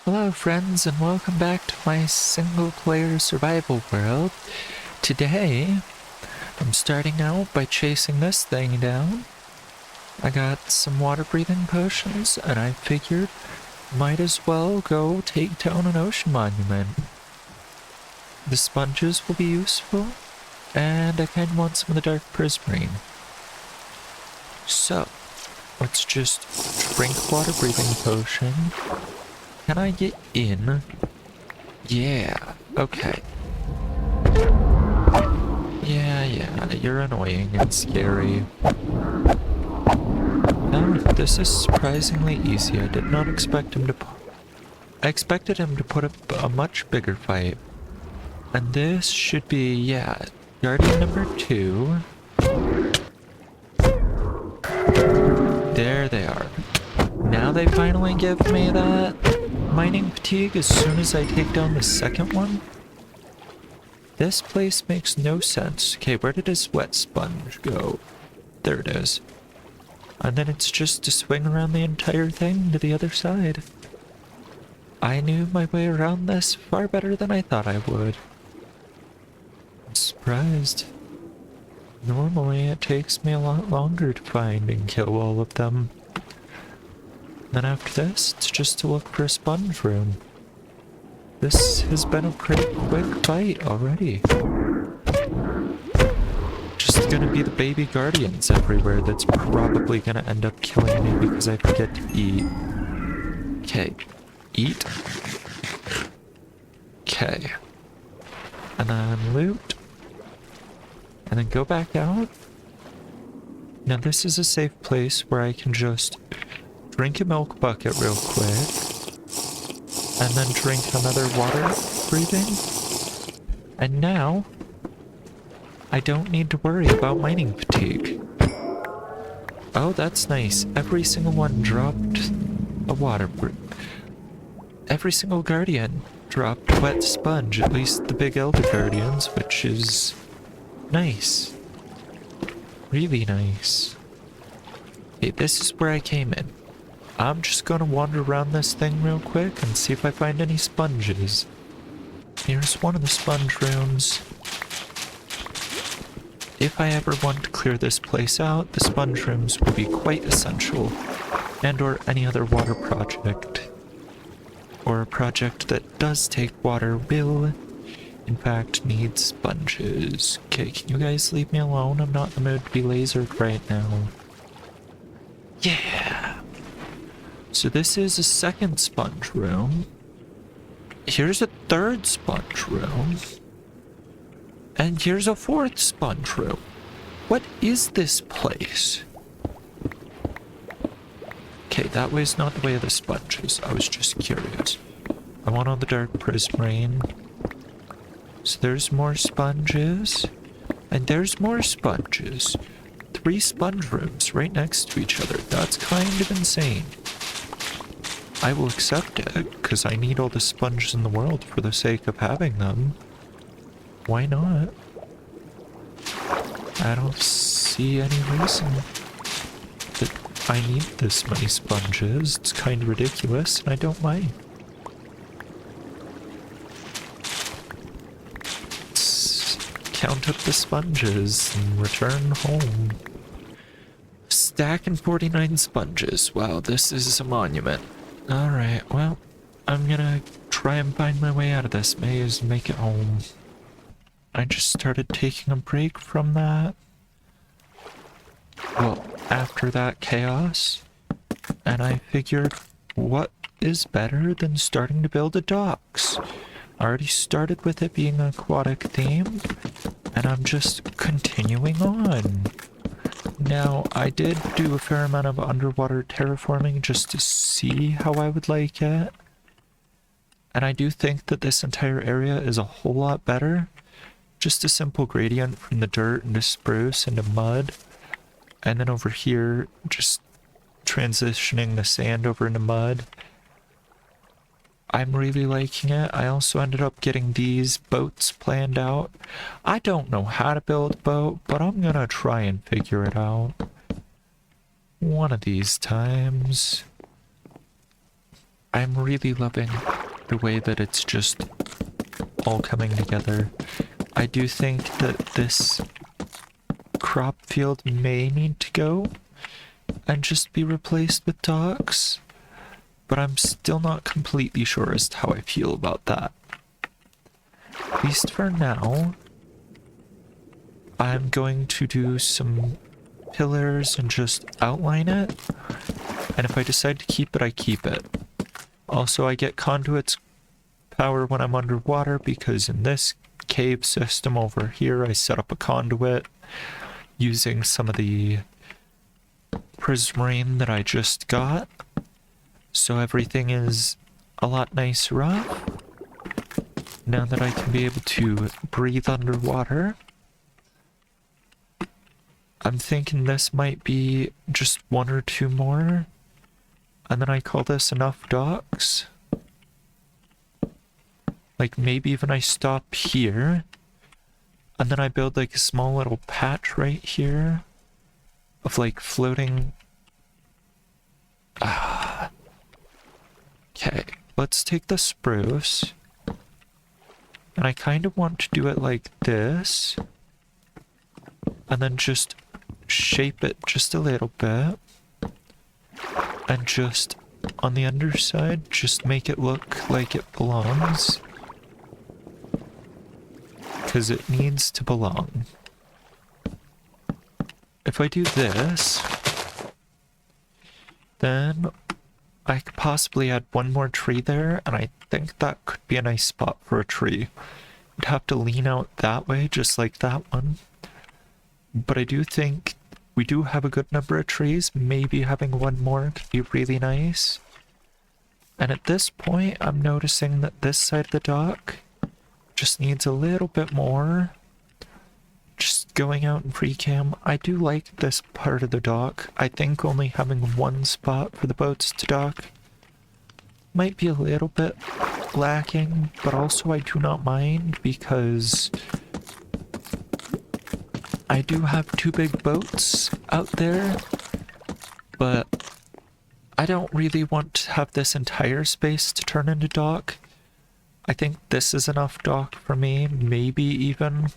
Hello friends and welcome back to my single player survival world. Today, I'm starting out by chasing this thing down. I got some water breathing potions and I figured might as well go take down an ocean monument. The sponges will be useful and I kinda want some of the dark prismarine. So, let's just drink water breathing potion. Can I get in? Yeah, okay. Yeah, you're annoying and scary. No, this is surprisingly easy. I did not expect him to I expected him to put up a much bigger fight. And this should be, yeah, Guardian number 2. There they are. Now they finally give me that mining fatigue as soon as I take down the second one? This place makes no sense. Okay, where did his wet sponge go? There it is. And then it's just to swing around the entire thing to the other side. I knew my way around this far better than I thought I would. I'm surprised. Normally it takes me a lot longer to find and kill all of them. Then after this, it's just to look for a sponge room. This has been a pretty quick fight already. Just gonna be the baby guardians everywhere that's probably gonna end up killing me because I forget to eat. Okay, eat. Okay. And then loot. And then go back out. Now this is a safe place where I can just drink a milk bucket real quick, and then drink another water breathing. And now, I don't need to worry about mining fatigue. Oh, that's nice. Every single one dropped a water Every single guardian dropped wet sponge, at least the big elder guardians, which is nice. Really nice. Okay, this is where I came in. I'm just gonna wander around this thing real quick and see if I find any sponges. Here's one of the sponge rooms. If I ever want to clear this place out, the sponge rooms will be quite essential. And or any other water project. Or a project that does take water will, in fact, need sponges. Okay, can you guys leave me alone? I'm not in the mood to be lasered right now. Yeah! So this is a second sponge room. Here's a third sponge room. And here's a fourth sponge room. What is this place? Okay, that way's not the way of the sponges. I was just curious. I want all the dark prismarine. So there's more sponges. And there's more sponges. 3 sponge rooms right next to each other. That's kind of insane. I will accept it, because I need all the sponges in the world for the sake of having them. Why not? I don't see any reason that I need this many sponges. It's kind of ridiculous, and I don't mind. Let's count up the sponges and return home. Stack and 49 sponges. Wow, this is a monument. Alright, well, I'm gonna try and find my way out of this maze and make it home. I just started taking a break from that. Well, after that chaos. And I figured, what is better than starting to build a docks? I already started with it being an aquatic theme, and I'm just continuing on. Now, I did do a fair amount of underwater terraforming just to see how I would like it. And I do think that this entire area is a whole lot better. Just a simple gradient from the dirt into spruce into mud. And then over here, just transitioning the sand over into mud. I'm really liking it. I also ended up getting these boats planned out. I don't know how to build a boat, but I'm gonna try and figure it out. One of these times. I'm really loving the way that it's just all coming together. I do think that this crop field may need to go and just be replaced with docks, but I'm still not completely sure as to how I feel about that. At least for now, I'm going to do some pillars and just outline it, and if I decide to keep it, I keep it. Also, I get conduits power when I'm underwater because in this cave system over here, I set up a conduit using some of the prismarine that I just got. So everything is a lot nicer off. Now that I can be able to breathe underwater, I'm thinking this might be just one or two more. And then I call this enough docks. Like maybe even I stop here. And then I build like a small little patch right here of like floating. Okay, let's take the spruce. And I kind of want to do it like this. And then just shape it just a little bit. And just on the underside, just make it look like it belongs. Because it needs to belong. If I do this, then I could possibly add one more tree there, and I think that could be a nice spot for a tree. I'd have to lean out that way, just like that one. But I do think we do have a good number of trees. Maybe having one more could be really nice. And at this point, I'm noticing that this side of the dock just needs a little bit more. Just going out in free cam, I do like this part of the dock. I think only having one spot for the boats to dock might be a little bit lacking, but also I do not mind because I do have two big boats out there, but I don't really want to have this entire space to turn into dock. I think this is enough dock for me, maybe even.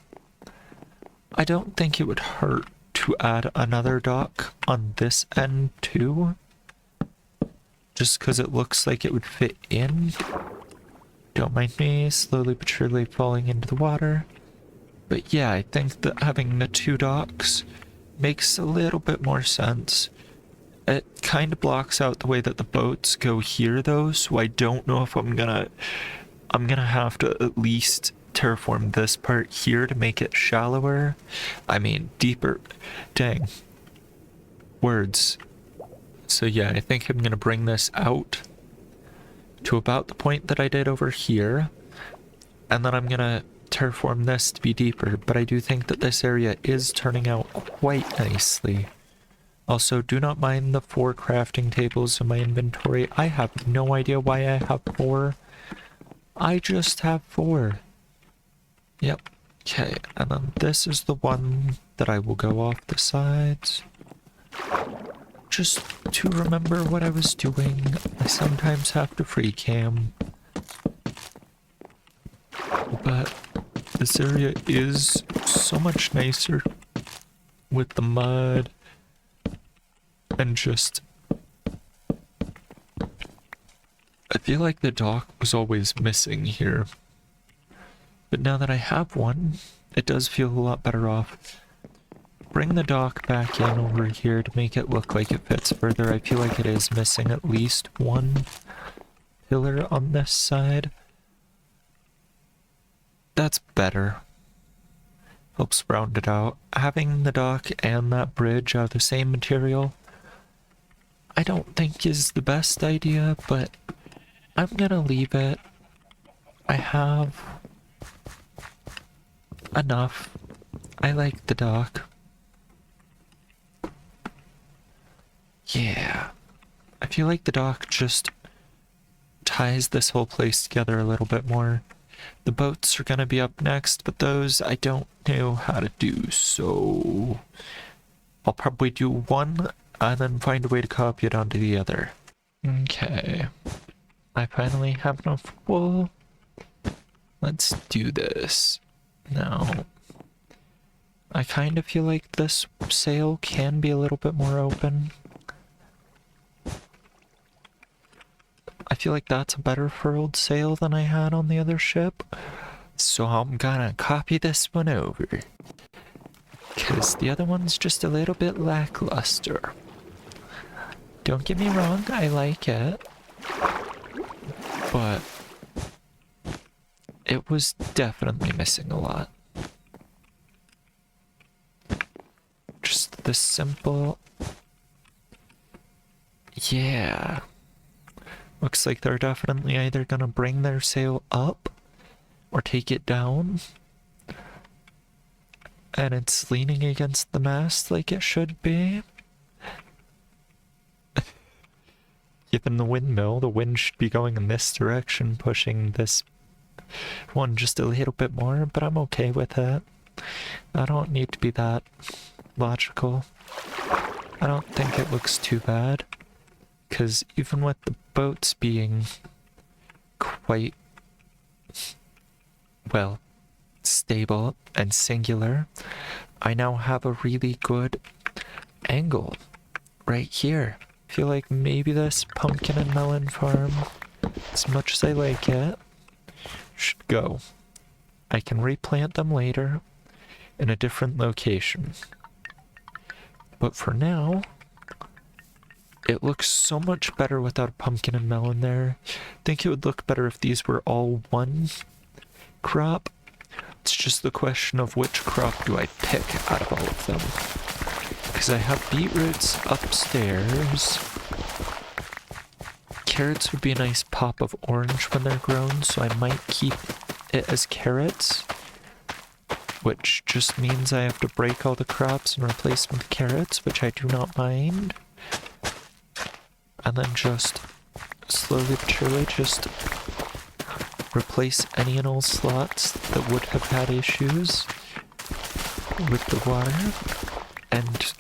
I don't think it would hurt to add another dock on this end too. Just because it looks like it would fit in. Don't mind me slowly but surely falling into the water. But yeah, I think that having the two docks makes a little bit more sense. It kind of blocks out the way that the boats go here though, so I don't know if I'm gonna have to at least terraform this part here to make it shallower. I mean, deeper. Dang. Words. So yeah, I think I'm gonna bring this out to about the point that I did over here. And then I'm gonna terraform this to be deeper, but I do think that this area is turning out quite nicely. Also, do not mind the 4 crafting tables in my inventory. I have no idea why I have 4. I just have 4. Yep. Okay, and then this is the one that I will go off the sides. Just to remember what I was doing. I sometimes have to free cam. But this area is so much nicer with the mud and just... I feel like the dock was always missing here. But now that I have one, it does feel a lot better off. Bring the dock back in over here to make it look like it fits further. I feel like it is missing at least one pillar on this side. That's better. Helps round it out. Having the dock and that bridge are the same material, I don't think is the best idea, but I'm gonna leave it. I have enough. I like the dock. Yeah. I feel like the dock just ties this whole place together a little bit more. The boats are gonna be up next, but those I don't know how to do, so I'll probably do one and then find a way to copy it onto the other. Okay. I finally have enough wool. Let's do this. Now, I kind of feel like this sail can be a little bit more open. I feel like that's a better furled sail than I had on the other ship. So I'm gonna copy this one over. Because the other one's just a little bit lackluster. Don't get me wrong, I like it. But it was definitely missing a lot. Just the simple... Yeah. Looks like they're definitely either gonna bring their sail up or take it down. And it's leaning against the mast like it should be. Given the windmill, the wind should be going in this direction, pushing this one just a little bit more, but I'm okay with it. I don't need to be that logical. I don't think it looks too bad, because even with the boats being quite, well, stable and singular, I now have a really good angle right here. I feel like maybe this pumpkin and melon farm, as much as I like it, should go. I can replant them later in a different location. But for now, it looks so much better without a pumpkin and melon there. I think it would look better if these were all one crop. It's just the question of which crop do I pick out of all of them. Because I have beetroots upstairs. Carrots would be a nice pop of orange when they're grown, so I might keep it as carrots. Which just means I have to break all the crops and replace them with carrots, which I do not mind. And then just slowly but surely just replace any and all slots that would have had issues with the water and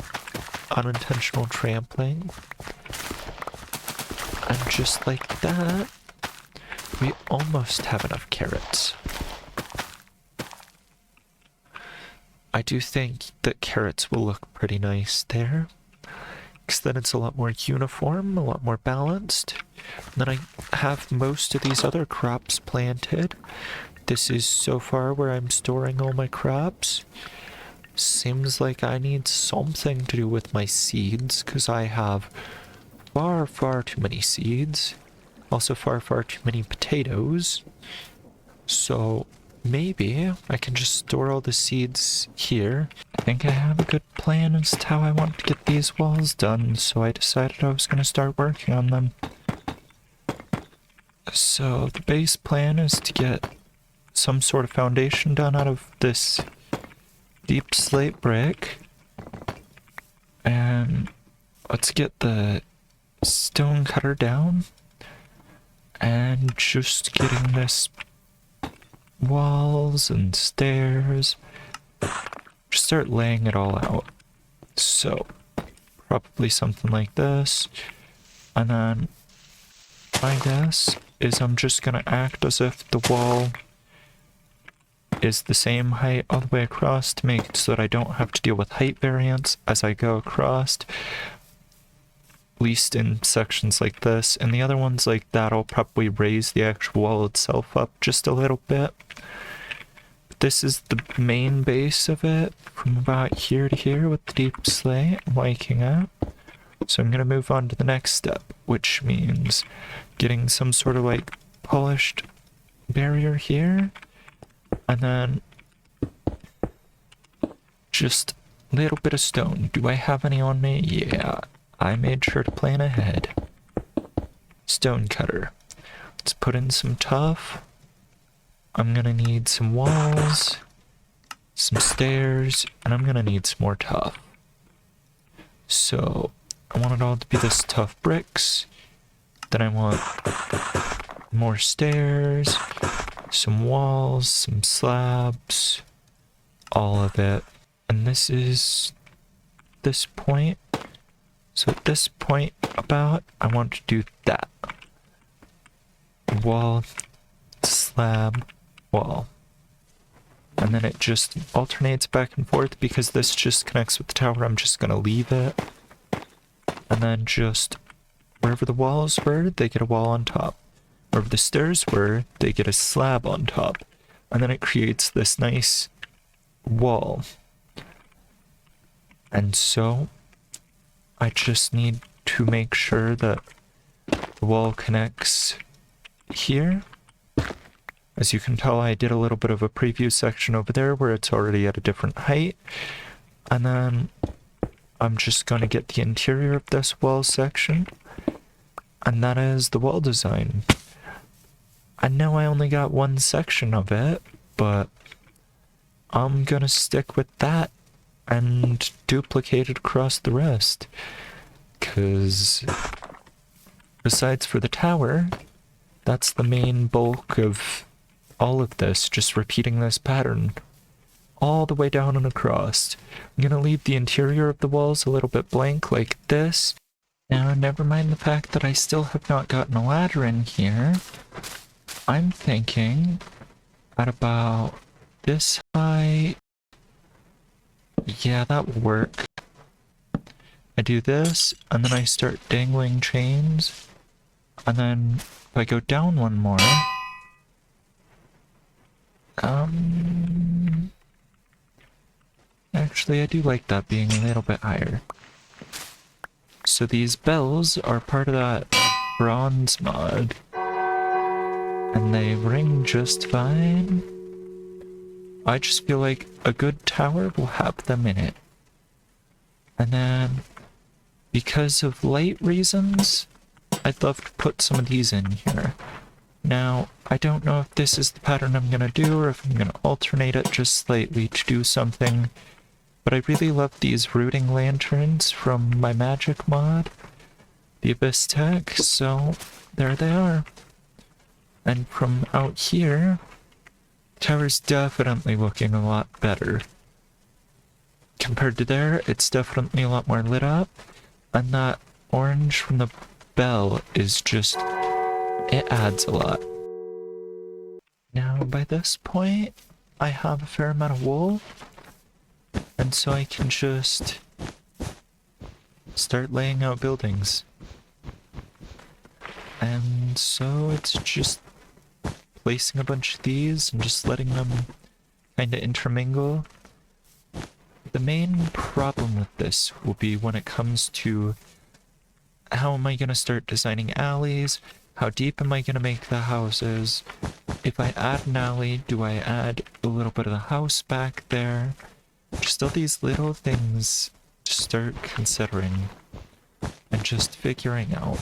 unintentional trampling. And just like that, we almost have enough carrots. I do think that carrots will look pretty nice there, because then it's a lot more uniform, a lot more balanced. And then I have most of these other crops planted. This is so far where I'm storing all my crops. Seems like I need something to do with my seeds, because I have far too many seeds. Also far too many potatoes. So maybe I can just store all the seeds here. I think I have a good plan as to how I want to get these walls done, so I decided I was going to start working on them. So the base plan is to get some sort of foundation done out of this deep slate brick. And let's get the stone cutter down. And just getting this walls and stairs. Just start laying it all out. So, probably something like this. And then, my guess is I'm just gonna act as if the wall is the same height all the way across to make it so that I don't have to deal with height variance as I go across. At least in sections like this, and the other ones like that I'll probably raise the actual wall itself up just a little bit. But this is the main base of it, from about here to here with the deep slate. I'm liking it. So I'm going to move on to the next step, which means getting some sort of like polished barrier here, and then just a little bit of stone. Do I have any on me? Yeah. I made sure to plan ahead. Stone cutter. Let's put in some tuff. I'm gonna need some walls, some stairs, and I'm gonna need some more tuff. So I want it all to be this tough bricks. Then I want more stairs, some walls, some slabs, all of it. And this is this point. So at this point about, I want to do that. wall, slab, wall. And then it just alternates back and forth because this just connects with the tower. I'm just gonna leave it. And then just wherever the walls were, they get a wall on top. Wherever the stairs were, they get a slab on top. And then it creates this nice wall. And so I just need to make sure that the wall connects here. As you can tell, I did a little bit of a preview section over there where it's already at a different height. And then I'm just going to get the interior of this wall section. And that is the wall design. I know I only got one section of it, but I'm going to stick with that and duplicate it across the rest. Because besides for the tower, that's the main bulk of all of this, just repeating this pattern all the way down and across. I'm gonna leave the interior of the walls a little bit blank like this. Now, never mind the fact that I still have not gotten a ladder in here. I'm thinking at about this height. Yeah, that will work. I do this, and then I start dangling chains, and then if I go down one more, actually, I do like that being a little bit higher. So these bells are part of that bronze mod, and they ring just fine. I just feel like a good tower will have them in it. And then, because of light reasons, I'd love to put some of these in here. Now, I don't know if this is the pattern I'm gonna do or if I'm gonna alternate it just slightly to do something, but I really love these rooting lanterns from my magic mod, the Abyss Tech, so there they are. And from out here, the tower's definitely looking a lot better. Compared to there, it's definitely a lot more lit up, and that orange from the bell is just, it adds a lot. Now, by this point, I have a fair amount of wool, and so I can just start laying out buildings. And so it's just placing a bunch of these and just letting them kind of intermingle. The main problem with this will be when it comes to how am I going to start designing alleys, how deep am I going to make the houses, if I add an alley, do I add a little bit of the house back there, just all these little things to start considering and just figuring out.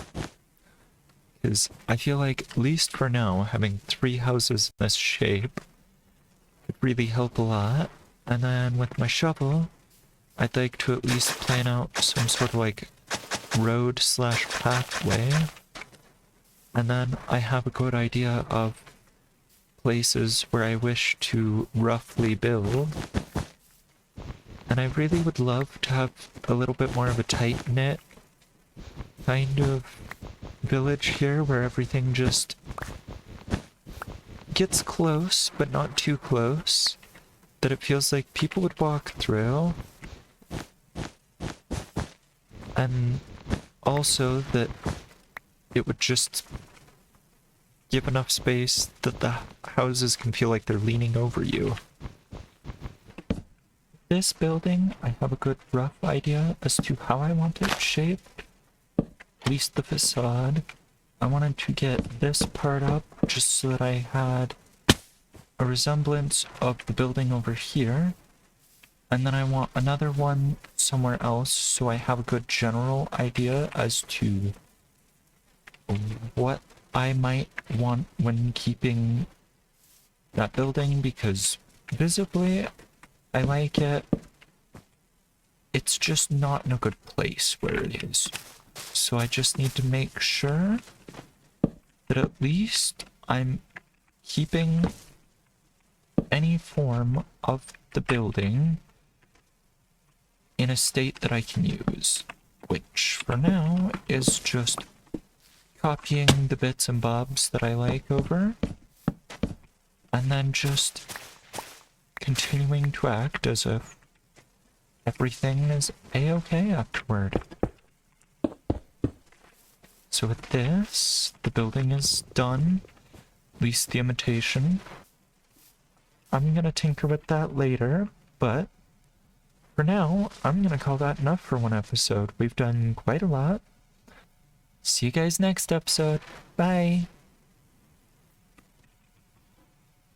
Because I feel like, at least for now, having 3 houses in this shape could really help a lot. And then with my shovel, I'd like to at least plan out some sort of like road / pathway. And then I have a good idea of places where I wish to roughly build. And I really would love to have a little bit more of a tight-knit kind of village here where everything just gets close, but not too close. That it feels like people would walk through. And also that it would just give enough space that the houses can feel like they're leaning over you. This building, I have a good rough idea as to how I want it shaped. At least the facade. I wanted to get this part up just so that I had a resemblance of the building over here. And then I want another one somewhere else so I have a good general idea as to what I might want when keeping that building, because visibly I like it. It's just not in a good place where it is. So I just need to make sure that at least I'm keeping any form of the building in a state that I can use, which for now is just copying the bits and bobs that I like over, and then just continuing to act as if everything is a-okay afterward. So with this, the building is done, at least the imitation. I'm gonna tinker with that later, but for now, I'm gonna call that enough for one episode. We've done quite a lot. See you guys next episode. Bye!